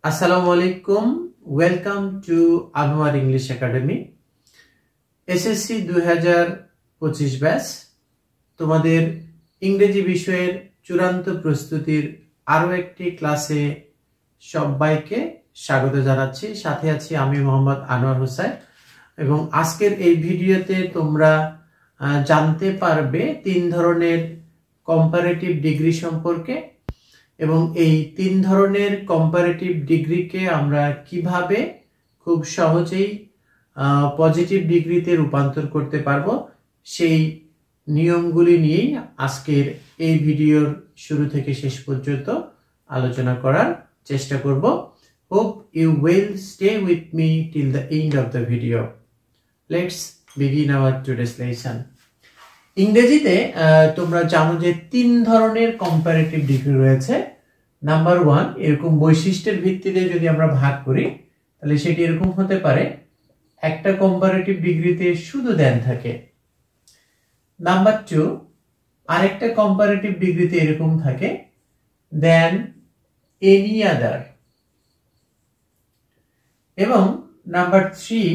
আসসালামু আলাইকুম, welcome to Anwar English academy. SSC 2025 batch তোমাদের ইংরেজি বিষয়ের চূড়ান্ত প্রস্তুতির আরো একটি ক্লাসে সবাইকে স্বাগত জানাচ্ছি। সাথে আছি আমি মোহাম্মদ আনোয়ার হোসেন এবং আজকের এই ভিডিওতে তোমরা জানতে পারবে 3 ধরনের কম্পারেটিভ ডিগ্রি সম্পর্কে এবং এই 3 ধরনের কম্পারেটিভ ডিগ্রিকে আমরা কিভাবে খুব সহজেই পজিটিভ ডিগ্রিতে রূপান্তর করতে পারবো সেই নিয়মগুলি নিয়ে আজকের এই ভিডিওর শুরু থেকে শেষ পর্যন্ত আলোচনা করার চেষ্টা করব। Hope you will stay with me till the end of the video. Let's begin our today's lesson. ইংরেজিতে তোমরা জানো যে 3 ধরনের কম্পারেটিভ ডিগ্রি রয়েছে। নাম্বার 1, এরকম বৈশিষ্ট্যের ভিত্তিতে যদি আমরা ভাগ করি তাহলে সেটি এরকম হতে পারে, একটা কম্পারেটিভ ডিগ্রিতে শুধু দেন থাকে। নাম্বার 2, আরেকটা কম্পারেটিভ ডিগ্রিতে এরকম থাকে, দেন এনি আদার। এবং নাম্বার 3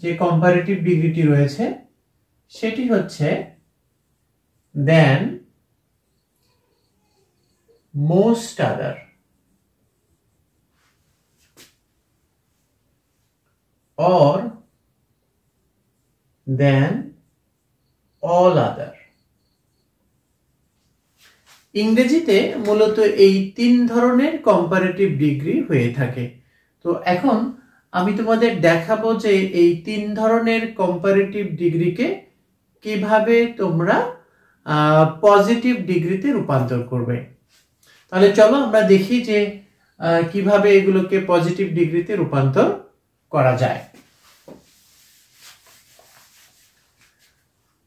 যে কম্পারেটিভ ডিগ্রিটি রয়েছে সেটি হচ্ছে দেন most other or than all other। ইংরেজিতে মূলত এই 3 ধরনের কম্পারেটিভ ডিগ্রি হয়ে থাকে। তো এখন আমি তোমাদের দেখাবো যে এই 3 ধরনের কম্পারেটিভ ডিগ্রিকে কিভাবে তোমরা পজিটিভ ডিগ্রিতে রূপান্তর করবে। তাহলে চলো আমরা দেখি যে কিভাবে এগুলোকে পজিটিভ ডিগ্রিতে রূপান্তর করা যায়।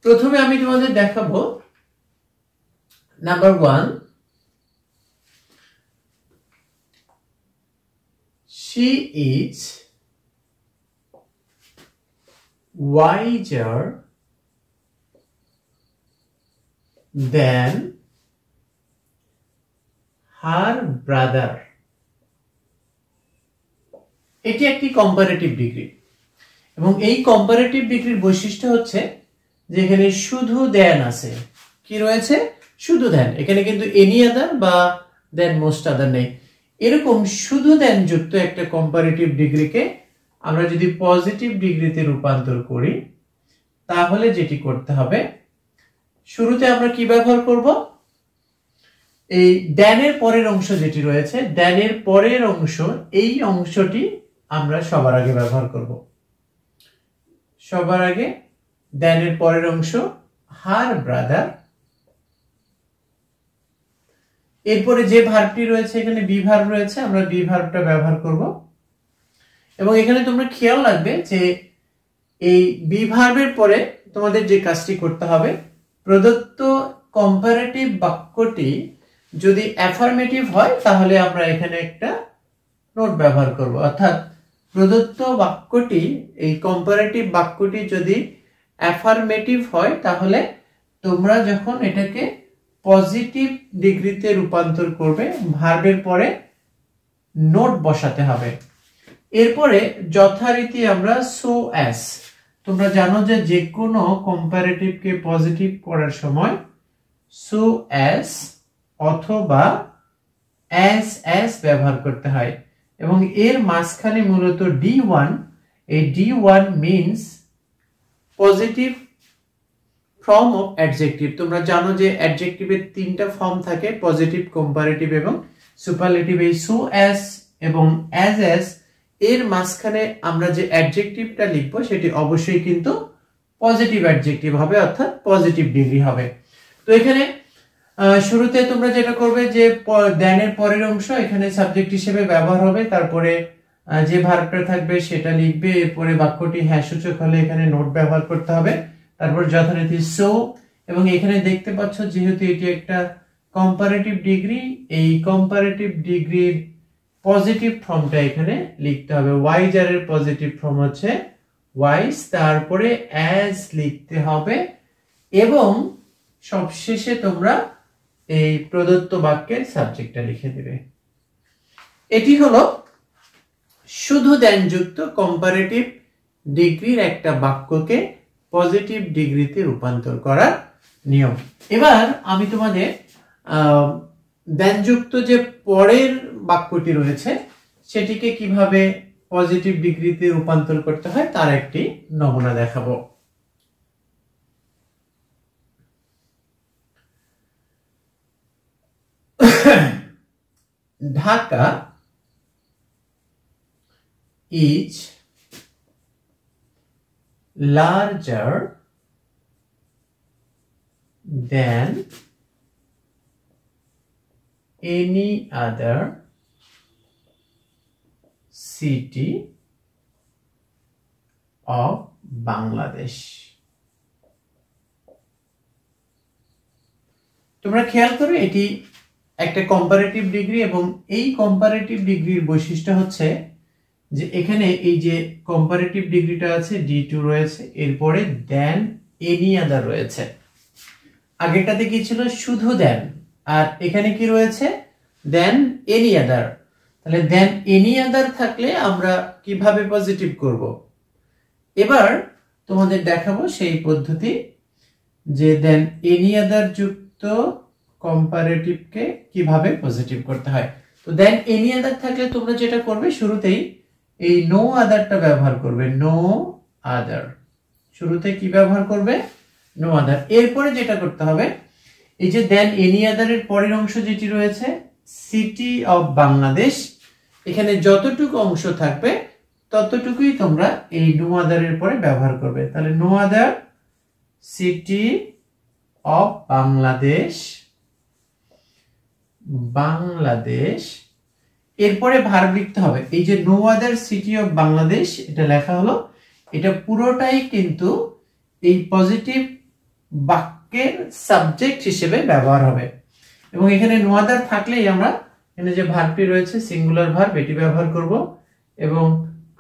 প্রথমে আমি তোমাদের দেখাবো number 1, she is wiser than her brother। এটি একটি কম্পারেটিভ ডিগ্রি এবং এই কম্পারেটিভ ডিগ্রির বৈশিষ্ট্য হচ্ছে যে এখানে শুধু দেন আছে। কি রয়েছে? শুধু দেন। এখানে কিন্তু এনি আদার বা দেন মোস্ট আদার নেই। এরকম শুধু দেন যুক্ত একটা কম্পারেটিভ ডিগ্রিকে আমরা যদি পজিটিভ ডিগ্রিতে রূপান্তর করি তাহলে যেটি করতে হবে, শুরুতে আমরা কি ব্যবহার করব? এই দেনের পরের অংশ যেটি রয়েছে, দেনের পরের অংশ, এই অংশটি আমরা সবার আগে ব্যবহার করব। সবার আগে দেনের পরের অংশ হার ব্রাদার। এরপরে যে ভার্বটি রয়েছে, এখানে বি ভার্ব রয়েছে, আমরা বি ভার্বটা ব্যবহার করব। এবং এখানে তোমরা খেয়াল রাখবে যে এই বি ভার্বের পরে তোমাদের যে কাজটি করতে হবে, প্রদত্ত কম্পারেটিভ বাক্যটি যদি অ্যাফার্মেটিভ হয় তাহলে আমরা এখানে একটা নোট ব্যবহার করব। অর্থাৎ প্রদত্ত বাক্যটি, এই কম্পারেটিভ বাক্যটি যদি অ্যাফার্মেটিভ হয় তাহলে তোমরা যখন এটাকে পজিটিভ ডিগ্রিতে রূপান্তর করবে ভার্বের পরে নোট বসাতে হবে। এরপরে যথারীতি আমরা সো অ্যাজ, তোমরা জানো যে যে কোনো কম্পারেটিভকে পজিটিভ করার সময় সো অ্যাজ অথবা অ্যাজ ব্যবহার করতে হয় এবং এর মাঝখানে মূলত D1, এই D1 means positive form of adjective. তোমরা জানো যে অ্যাডজেক্টিভের 3টা ফর্ম থাকে, পজিটিভ, কম্পারেটিভ এবং সুপারলেটিভ। এই সো অ্যাজ এবং অ্যাজ এর মাঝখানে আমরা যে অ্যাডজেক্টিভটা লিখবো সেটি অবশ্যই কিন্তু পজিটিভ অ্যাডজেক্টিভ হবে, অর্থাৎ পজিটিভ ডিগ্রি হবে। তো এখানে শুরুতে তোমরা যেটা করবে যে দেনের পরের অংশ এখানে সাবজেক্ট হিসেবে ব্যবহার হবে, তারপরে যে ভার্বটা থাকবে সেটা লিখবে, এরপরে বাক্যটি হ্যাঁ সূচক হলে এখানে নোট ব্যবহার করতে হবে, তারপর যথারীতি সো। এবং এখানে দেখতে পাচ্ছ যেহেতু এটি একটা কম্পারেটিভ ডিগ্রি, এই কম্পারেটিভ ডিগ্রির পজিটিভ ফর্মটা এখানে লিখতে হবে। ওয়াইজার এর পজিটিভ ফর্ম হচ্ছে ওয়াইজ, তারপরে অ্যাজ লিখতে হবে এবং সবশেষে তোমরা এই প্রদত্ত বাক্যের সাবজেক্টটা লিখে দেবে। এটি হলো শুধু দেন যুক্ত কম্পারেটিভ ডিগ্রির একটা বাক্যকে পজিটিভ ডিগ্রিতে রূপান্তর করার নিয়ম। এবার আমি তোমাদের দেন যুক্ত যে পরের বাক্যটি রয়েছে সেটিকে কিভাবে পজিটিভ ডিগ্রিতে রূপান্তর করতে হয় তার একটি নমুনা দেখাবো। Dhaka is larger than any other city of Bangladesh. তোমরা খেয়াল করো এটি একটা কম্পারেটিভ ডিগ্রি এবং এই কম্পারেটিভ ডিগ্রির বৈশিষ্ট্য হচ্ছে যে এখানে এই যে কম্পারেটিভ ডিগ্রিটা আছে D2 রয়েছে, এরপরে দেন এনি আদার রয়েছে। আগেরটাতে কি ছিল শুধু দেন, আর এখানে কি রয়েছে দেন এনি আদার। তাহলে দেন এনি আদার থাকলে আমরা কিভাবে পজিটিভ করব। এবার তোমাদের দেখাবো সেই পদ্ধতি যে দেন এনি আদার যুক্ত কম্পারেটিভকে কিভাবে পজিটিভ করতে হয়। তো দেন এনি আদার থাকলে তোমরা যেটা করবে শুরুতেই এই নো আদারটা ব্যবহার করবে, নো আদার। শুরুতে কি ব্যবহার করবে নো আদার। এরপরে যেটা করতে হবে এই যে দেন এনি আদারের পরের অংশ যেটি রয়েছে সিটি অফ বাংলাদেশ, এখানে যতটুকু অংশ থাকবে ততটুকুই তোমরা এই নো আদারের পরে ব্যবহার করবে। তাহলে no other city of Bangladesh, Bangladesh. এরপরে ভার্ব লিখতে হবে। এই যে no other city of Bangladesh এটা লেখা হলো, এটা পুরোটাই কিন্তু এই পজিটিভ বাক্যের সাবজেক্ট হিসেবে ব্যবহার হবে। এবং এখানে নো আদার থাকলেই আমরা এখানে যে ভার্বটি রয়েছে সিঙ্গুলার ভার্ব এটি ব্যবহার করব এবং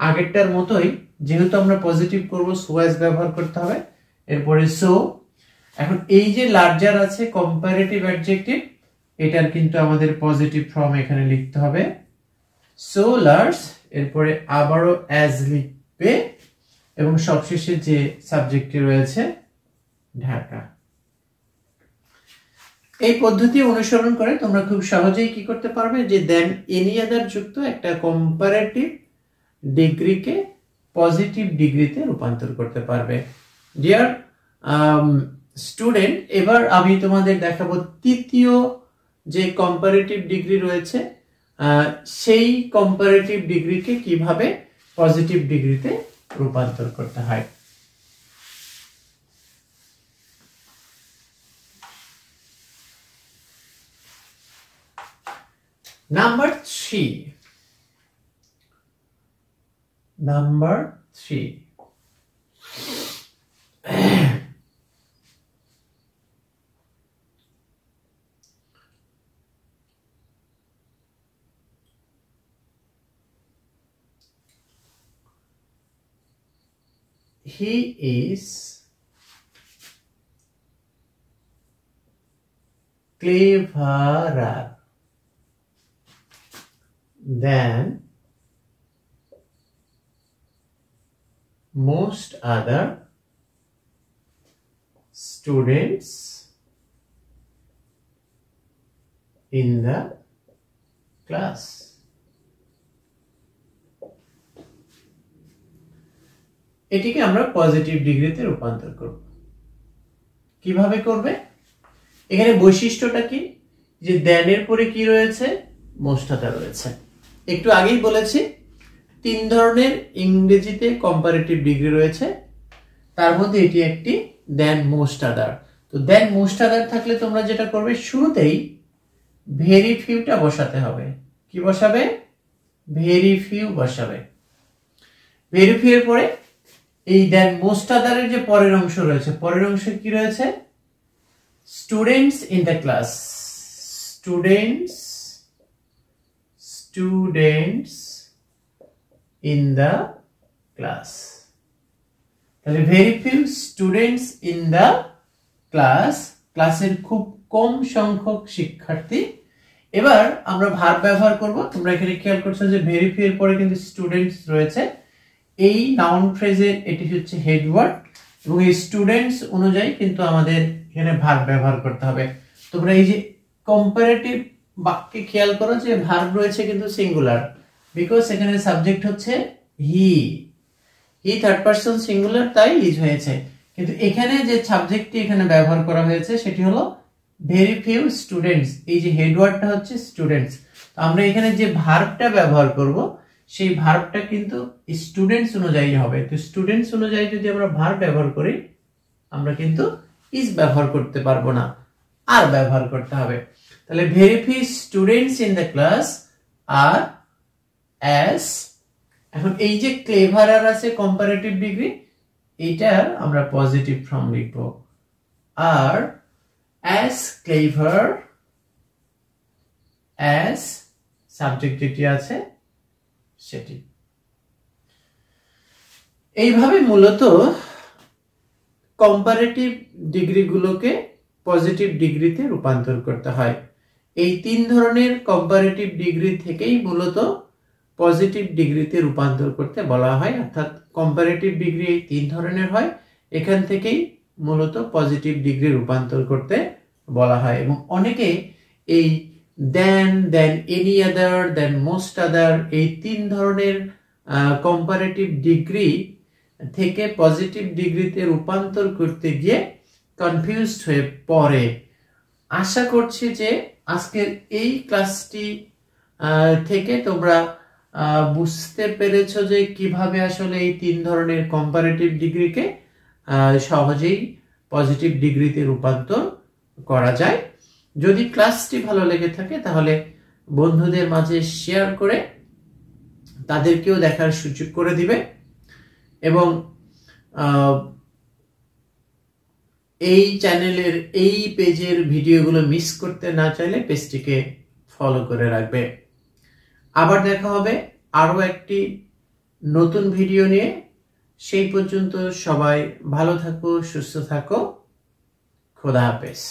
আগেরটার মতোই যেহেতু আমরা পজিটিভ করব সো অ্যাজ ব্যবহার করতে হবে। এরপরে সো। এখন এই যে লার্জার আছে কম্পারেটিভ অ্যাডজেক্টিভ, এটার কিন্তু আমাদের পজিটিভ ফর্ম এখানে লিখতে হবে সো লার্জ। এরপরে আবারও অ্যাজ লিখবে এবং সবশেষে যে সাবজেক্টটি রয়েছে ঢাকা। এই পদ্ধতি অনুসরণ করে তোমরা খুব সহজেই কি করতে পারবে যে দেন এনি আদার যুক্ত একটা কম্পারেটিভ ডিগ্রিকে পজিটিভ ডিগ্রিতে রূপান্তর করতে পারবে। ডিয়ার স্টুডেন্ট, এবার আমি তোমাদের দেখাবো তৃতীয় যে কম্পারেটিভ ডিগ্রি রয়েছে সেই কম্পারেটিভ ডিগ্রিকে কিভাবে পজিটিভ ডিগ্রিতে রূপান্তর করতে হয়। Number 3. Number 3. He is cleverer than most other students in the class. এটিকে আমরা পজিটিভ ডিগ্রিতে রূপান্তর করব। কিভাবে করবে? এখানে বৈশিষ্ট্যটা কি যে দেনের পরে কি রয়েছে মোস্ট আদার রয়েছে। একটু আগেই বলেছি তিন ধরনের ইংরেজিতে কম্পারেটিভ ডিগ্রি রয়েছে, তার মধ্যে এটি একটি দেন মোস্ট আদার। তো দেন মোস্ট আদার থাকলে তোমরা যেটা করবে শুরুতেই ভেরি ফিউটা বসাতে হবে। কি বসাবে? ভেরি ফিউ বসাবে। ভেরি ফিউ এর পরে এই দেন মোস্ট আদারের যে পরের অংশ রয়েছে, পরের অংশে কি রয়েছে students in the class, students in the class। তাহলে very few students in the class, ক্লাসের খুব কম সংখ্যক শিক্ষার্থী। এবার আমরা ভার্ব ব্যবহার করব। তোমরা এখানে খেয়াল করছো যে ভেরি ফিউ এর পরে কিন্তু স্টুডেন্টস রয়েছে। এই নাউন ফ্রেজের এটি হচ্ছে হেড ওয়ার্ড এবং এই স্টুডেন্টস অনুযায়ী কিন্তু আমাদের এখানে ভার্ব ব্যবহার করতে হবে। তোমরা এই যে কম্পারেটিভ বাক্যে খেয়াল করো যে ভার্ব রয়েছে কিন্তু সিঙ্গুলার, বিকজ এখানে সাবজেক্ট হচ্ছে হি। হি থার্ড পারসন সিঙ্গুলার, তাই ইজ হয়েছে। কিন্তু এখানে যে সাবজেক্টটি এখানে ব্যবহার করা হয়েছে সেটি হলো ভেরি ফিউ স্টুডেন্টস। এই যে হেড ওয়ার্ডটা হচ্ছে স্টুডেন্টস। আমরা এখানে যে ভার্বটা ব্যবহার করব সেই ভার্বটা কিন্তু স্টুডেন্টস অনুযায়ী হবে। তো স্টুডেন্টস অনুযায়ী যদি আমরা ভার্ব ব্যবহার করি আমরা কিন্তু ইজ ব্যবহার করতে পারবো না, আর ব্যবহার করতে হবে। তাহলে very few students in the class are as, এখন এই যে ক্লেভার আর আছে কম্পারেটিভ ডিগ্রি, এইটার আমরা পজিটিভ ফর্ম লিখব, আর as clever as সাবজেক্ট যেটি আছে সেটি। এইভাবে মূলত কম্পারেটিভ ডিগ্রিগুলোকে পজিটিভ ডিগ্রিতে রূপান্তর করতে হয়। এই তিন ধরনের কম্পারেটিভ ডিগ্রি থেকেই মূলত পজিটিভ ডিগ্রিতে রূপান্তর করতে বলা হয়, অর্থাৎ কম্পারেটিভ ডিগ্রি এই তিন ধরনের হয়, এখান থেকেই মূলত পজিটিভ ডিগ্রি রূপান্তর করতে বলা হয়। এবং অনেকে এই দেন, এনি আদার, দেন মোস্ট আদার, এই তিন ধরনের কম্পারেটিভ ডিগ্রি থেকে পজিটিভ ডিগ্রিতে রূপান্তর করতে গিয়ে কনফিউজড হয়ে পড়ে। আশা করছি যে আজকের এই ক্লাসটি থেকে তোমরা বুঝতে পেরেছো যে কিভাবে আসলে এই তিন ধরনের কম্পারেটিভ ডিগ্রিকে সহজেই পজিটিভ ডিগ্রিতে রূপান্তর করা যায়। যদি ক্লাসটি ভালো লেগে থাকে তাহলে বন্ধুদের মাঝে শেয়ার করে তাদেরকেও দেখার সুযোগ করে দিবে, এবং এই চ্যানেলের এই পেজের ভিডিওগুলো মিস করতে না চাইলে পেজটিকে ফলো করে রাখবে। আবার দেখা হবে আরো একটি নতুন ভিডিও নিয়ে। সেই পর্যন্ত সবাই ভালো থাকো, সুস্থ থাকো। খোদা হাফেজ।